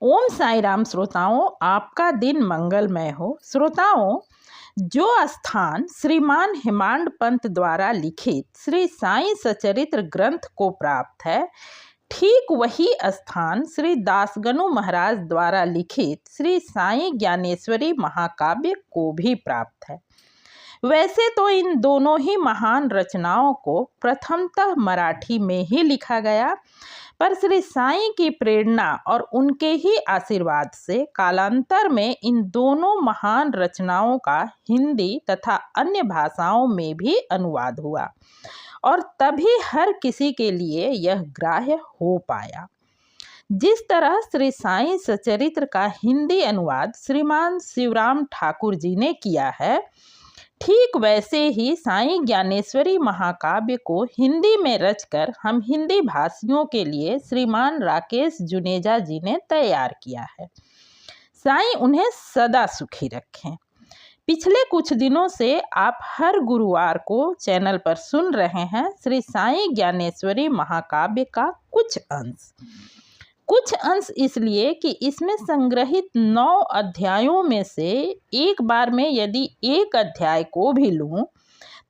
ओम साई राम श्रोताओं, आपका दिन मंगलमय हो। श्रोताओं, जो स्थान श्रीमान हेमांड पंत द्वारा लिखित श्री साई सचरित्र ग्रंथ को प्राप्त है, ठीक वही स्थान श्री दासगनु महाराज द्वारा लिखित श्री साई ज्ञानेश्वरी महाकाव्य को भी प्राप्त है। वैसे तो इन दोनों ही महान रचनाओं को प्रथमतः मराठी में ही लिखा गया, पर श्री साई की प्रेरणा और उनके ही आशीर्वाद से कालांतर में इन दोनों महान रचनाओं का हिंदी तथा अन्य भाषाओं में भी अनुवाद हुआ और तभी हर किसी के लिए यह ग्राह्य हो पाया। जिस तरह श्री साई सचरित्र का हिंदी अनुवाद श्रीमान शिवराम ठाकुर जी ने किया है, ठीक वैसे ही साई ज्ञानेश्वरी महाकाव्य को हिंदी में रचकर हम हिंदी भाषियों के लिए श्रीमान राकेश जुनेजा जी ने तैयार किया है। साई उन्हें सदा सुखी रखें। पिछले कुछ दिनों से आप हर गुरुवार को चैनल पर सुन रहे हैं श्री साई ज्ञानेश्वरी महाकाव्य का कुछ अंश इसलिए कि इसमें संग्रहित 9 अध्यायों में से एक बार में यदि एक अध्याय को भी लूं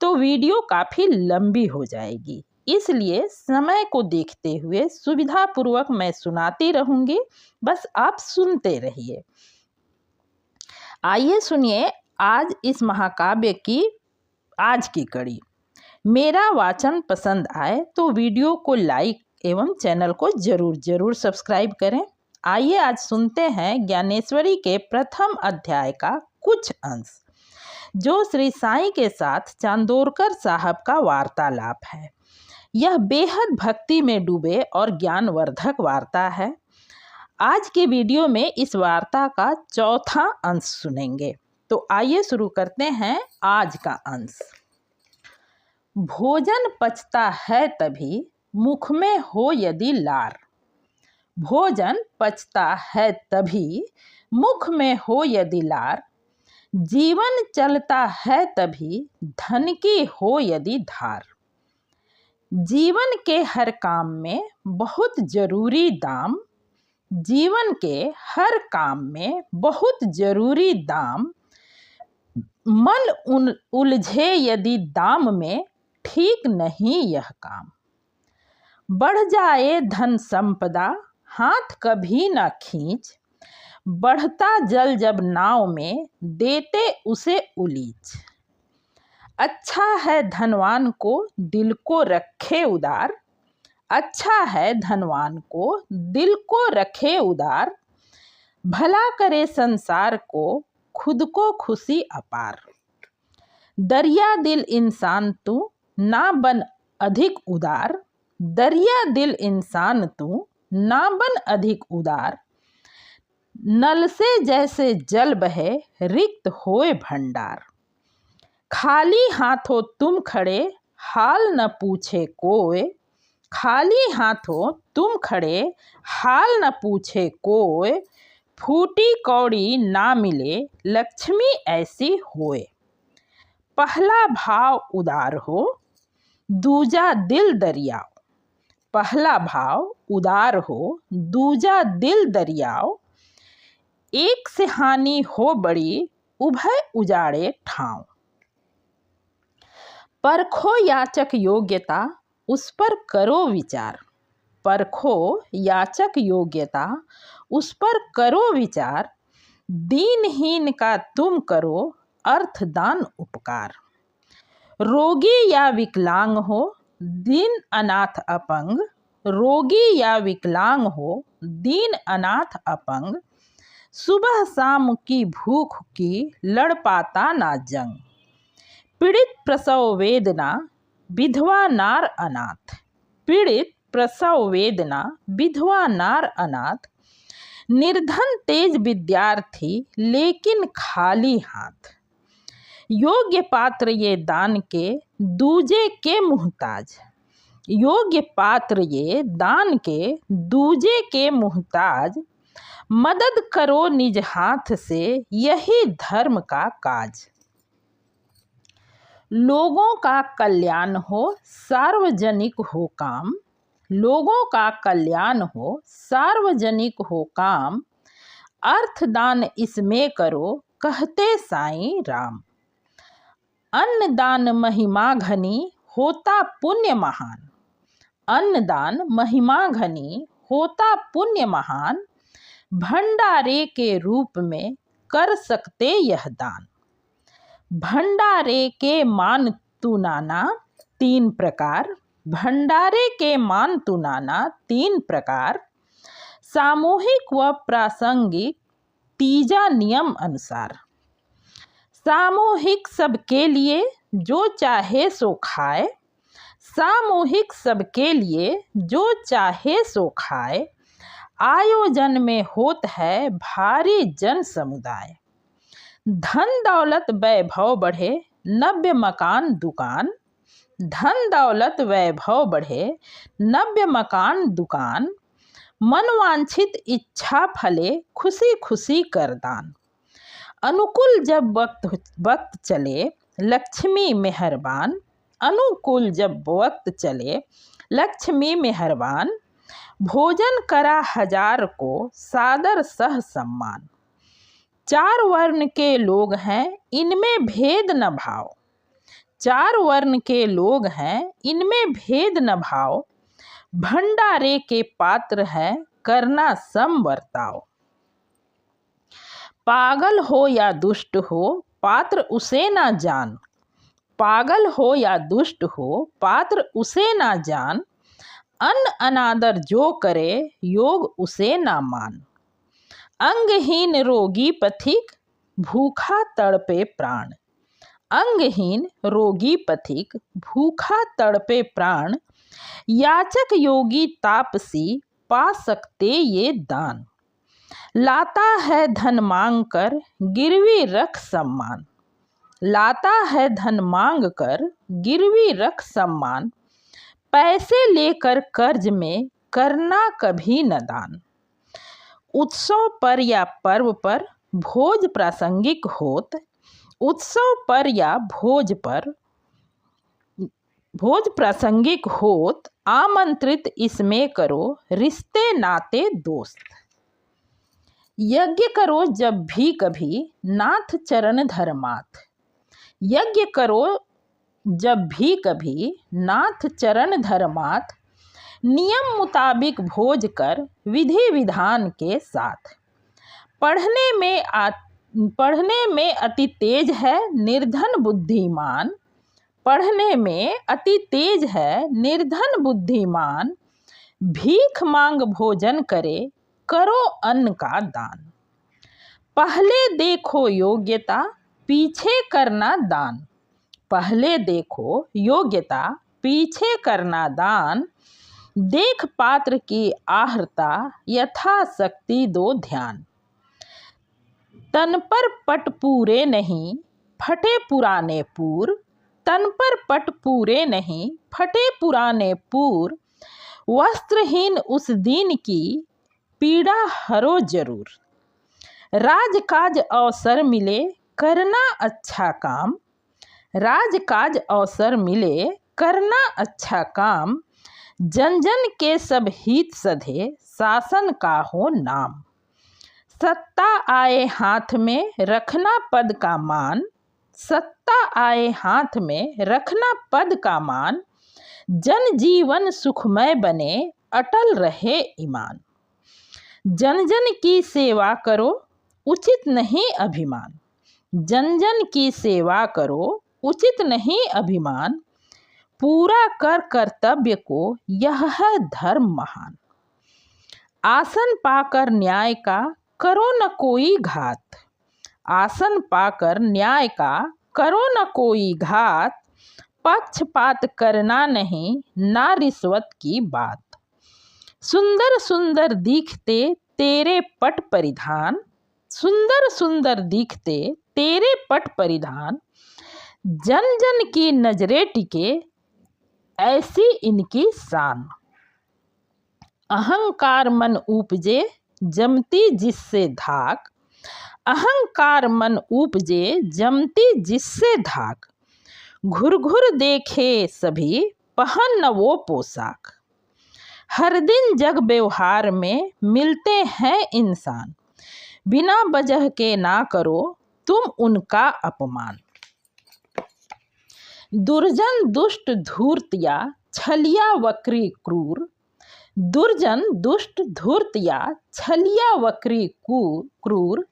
तो वीडियो काफ़ी लंबी हो जाएगी। इसलिए समय को देखते हुए सुविधापूर्वक मैं सुनाती रहूंगी, बस आप सुनते रहिए। आइए सुनिए आज इस महाकाव्य की आज की कड़ी। मेरा वाचन पसंद आए तो वीडियो को लाइक एवं चैनल को जरूर सब्सक्राइब करें। आइए आज सुनते हैं ज्ञानेश्वरी के प्रथम अध्याय का कुछ अंश, जो श्री साई के साथ चांदोरकर साहब का वार्तालाप है। यह बेहद भक्ति में डूबे और ज्ञानवर्धक वार्ता है। आज के वीडियो में इस वार्ता का चौथा अंश सुनेंगे। तो आइए शुरू करते हैं आज का अंश। भोजन पचता है तभी मुख में हो यदि लार। भोजन पचता है तभी मुख में हो यदि लार। जीवन चलता है तभी धन की हो यदि धार। जीवन के हर काम में बहुत जरूरी दाम। जीवन के हर काम में बहुत जरूरी दाम। मन उलझे यदि दाम में ठीक नहीं यह काम। बढ़ जाए धन संपदा हाथ कभी न खींच। बढ़ता जल जब नाव में देते उसे उलीच। अच्छा है धनवान को दिल को रखे उदार। अच्छा है धनवान को दिल को रखे उदार। भला करे संसार को खुद को खुशी अपार। दरिया दिल इंसान तू ना बन अधिक उदार। दरिया दिल इंसान तू ना बन अधिक उदार। नल से जैसे जल बहे रिक्त होए भंडार। खाली हाथों तुम खड़े हाल न पूछे कोय। खाली हाथों तुम खड़े हाल न पूछे कोय। फूटी कौड़ी ना मिले लक्ष्मी ऐसी होए। पहला भाव उदार हो दूजा दिल दरियाओ। पहला भाव उदार हो दूजा दिल दरियाओ। एक से हानि हो बड़ी उभय उजाड़े ठाव। परखो याचक योग्यता उस पर करो विचार। परखो याचक योग्यता उस पर करो विचार। दीनहीन का तुम करो अर्थदान उपकार। रोगी या विकलांग हो दीन अनाथ अपंग। रोगी या विकलांग हो दीन अनाथ अपंग। सुबह शाम की भूख की लड़ पाता ना जंग। पीड़ित प्रसव वेदना विधवा नार अनाथ। पीड़ित प्रसव वेदना विधवा नार अनाथ। निर्धन तेज विद्यार्थी लेकिन खाली हाथ। योग्य पात्र ये दान के दूजे के मुहताज। योग्य पात्र ये दान के दूजे के मुहताज। मदद करो निज हाथ से यही धर्म का काज। लोगों का कल्याण हो सार्वजनिक हो काम। लोगों का कल्याण हो सार्वजनिक हो काम। अर्थ दान इसमें करो कहते साईं राम। अन्नदान महिमा घनी होता पुण्य महान। अन्नदान महिमा घनी होता पुण्य महान। भंडारे के रूप में कर सकते यह दान। भंडारे के मान तू नाना तीन प्रकार। भंडारे के मान तू नाना तीन प्रकार। सामूहिक व प्रासंगिक तीजा नियम अनुसार। सामूहिक सबके लिए जो चाहे सो खाए। सामूहिक सबके लिए जो चाहे सो खाए। आयोजन में होत है भारी जन समुदाय। धन दौलत वैभव बढ़े नव्य मकान दुकान। धन दौलत वैभव बढ़े नव्य मकान दुकान। मनवांछित इच्छा फले खुशी खुशी कर दान। अनुकूल जब वक्त चले लक्ष्मी मेहरबान। अनुकूल जब वक्त चले लक्ष्मी मेहरबान। भोजन करा हजार को सादर सह सम्मान। चार वर्ण के लोग हैं इनमें भेद न भाव। चार वर्ण के लोग हैं इनमें भेद न भाव। भंडारे के पात्र है करना सम बर्ताव। पागल हो या दुष्ट हो पात्र उसे ना जान। पागल हो या दुष्ट हो पात्र उसे ना जान। अन्न अनादर जो करे योग उसे ना मान। अंगहीन रोगी पथिक भूखा तड़पे प्राण। अंगहीन रोगी पथिक भूखा तड़पे प्राण। याचक योगी तापसी पा सकते ये दान। लाता है धन मांग कर गिरवी रख सम्मान। लाता है धन मांग कर गिरवी रख सम्मान। पैसे लेकर कर्ज में करना कभी न दान। उत्सव पर या पर्व पर भोज प्रासंगिक होत। उत्सव पर या भोज प्रासंगिक होत। आमंत्रित इसमें करो रिश्ते नाते दोस्त। यज्ञ करो जब भी कभी नाथ चरण धर्माथ। यज्ञ करो जब भी कभी नाथ चरण धर्माथ। नियम मुताबिक भोज कर विधि विधान के साथ। पढ़ने में अति तेज है निर्धन बुद्धिमान। पढ़ने में अति तेज है निर्धन बुद्धिमान। भीख मांग भोजन करे करो अन्न का दान। पहले देखो योग्यता पीछे करना दान। पहले देखो योग्यता पीछे करना दान। देख पात्र की आहर्ता यथाशक्ति दो ध्यान। तन पर पट पूरे नहीं फटे पुराने पूर। तन पर पट पूरे नहीं फटे पुराने पूर। वस्त्रहीन उस दीन की पीड़ा हरो जरूर। राजकाज अवसर मिले करना अच्छा काम। राजकाज अवसर मिले करना अच्छा काम। जन जन के सब हित सधे शासन का हो नाम। सत्ता आए हाथ में रखना पद का मान। सत्ता आए हाथ में रखना पद का मान। जन जीवन सुखमय बने अटल रहे ईमान। जन जन की सेवा करो उचित नहीं अभिमान। जन जन की सेवा करो उचित नहीं अभिमान। पूरा कर कर्तव्य को यह है धर्म महान। आसन पाकर न्याय का करो न कोई घात। आसन पाकर न्याय का करो न कोई घात। पक्षपात करना नहीं ना रिश्वत की बात। सुंदर सुंदर दिखते तेरे पट परिधान। सुंदर सुंदर दिखते तेरे पट परिधान। जन जन की नजरे टिके ऐसी इनकी शान। अहंकार मन उपजे जमती जिससे धाक। अहंकार मन उपजे जमती जिससे धाक। घुर घुर देखे सभी पहन न वो पोशाक। हर दिन जग व्यवहार में मिलते हैं इंसान। बिना वजह के ना करो तुम उनका अपमान। दुर्जन दुष्ट धूर्त या छलिया वक्री क्रूर, दुर्जन दुष्ट धूर्त या छलिया वक्री क्रूर,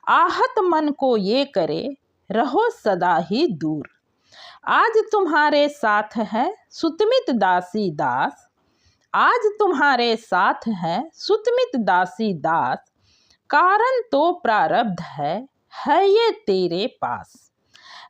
आहत मन को ये करे रहो सदा ही दूर। आज तुम्हारे साथ है सुतमित दासी दास, आज तुम्हारे साथ है सुतमित दासी दास, कारण तो प्रारब्ध है ये तेरे पास।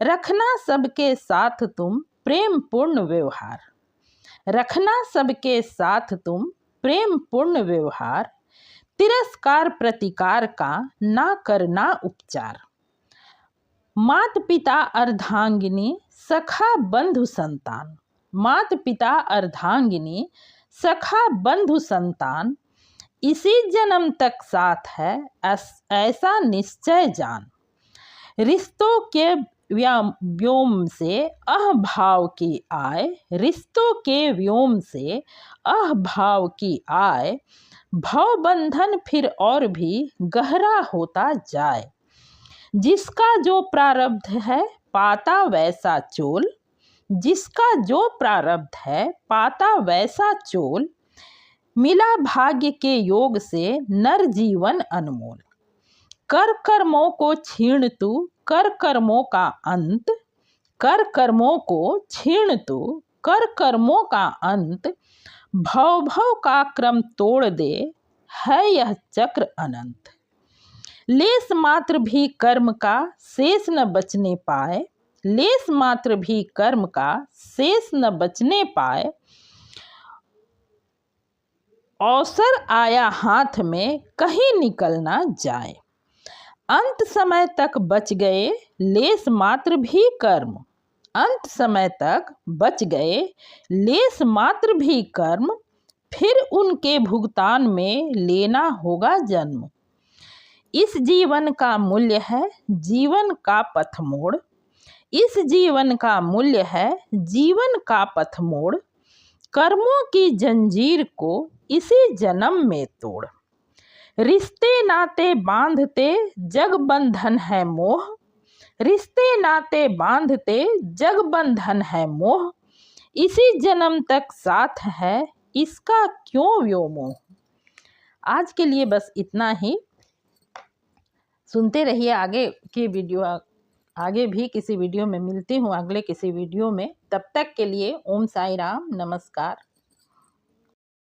रखना सबके साथ तुम प्रेम पूर्ण व्यवहार, रखना सबके साथ तुम प्रेम पूर्ण व्यवहार, तिरस्कार प्रतिकार का ना करना उपचार। मात पिता अर्धांगिनी सखा बंधु संतान, मात पिता अर्धांगिनी सखा बंधु संतान, इसी जन्म तक साथ है ऐसा निश्चय जान। रिश्तों के व्योम से अहभाव की आय, रिश्तों के व्योम से अहभाव की आय, भव बंधन फिर और भी गहरा होता जाए। जिसका जो प्रारब्ध है पाता वैसा चोल, जिसका जो प्रारब्ध है पाता वैसा चोल, मिला भाग्य के योग से नर जीवन अनमोल। कर कर्मों को छीण तू कर कर्मों का अंत, कर कर्मों को छीण तू कर कर्मों का अंत, भव भव का क्रम तोड़ दे है यह चक्र अनंत। लेस मात्र भी कर्म का शेष न बचने पाए, लेस मात्र भी कर्म का शेष न बचने पाए, अवसर आया हाथ में कहीं निकल ना जाए। अंत समय तक बच गए लेस मात्र भी कर्म, अंत समय तक बच गए लेस मात्र भी कर्म, फिर उनके भुगतान में लेना होगा जन्म। इस जीवन का मूल्य है जीवन का पथ मोड़, इस जीवन का मूल्य है जीवन का पथ मोड़, कर्मों की जंजीर को इसी जन्म में तोड़। रिश्ते नाते बांधते जग बंधन है मोह, रिश्ते नाते बांधते जग बंधन है मोह, इसी जन्म तक साथ है इसका क्यों व्योमोह। आज के लिए बस इतना ही। सुनते रहिए आगे की वीडियो, आगे भी किसी वीडियो में मिलती हूँ, अगले किसी वीडियो में। तब तक के लिए ओम साई राम, नमस्कार।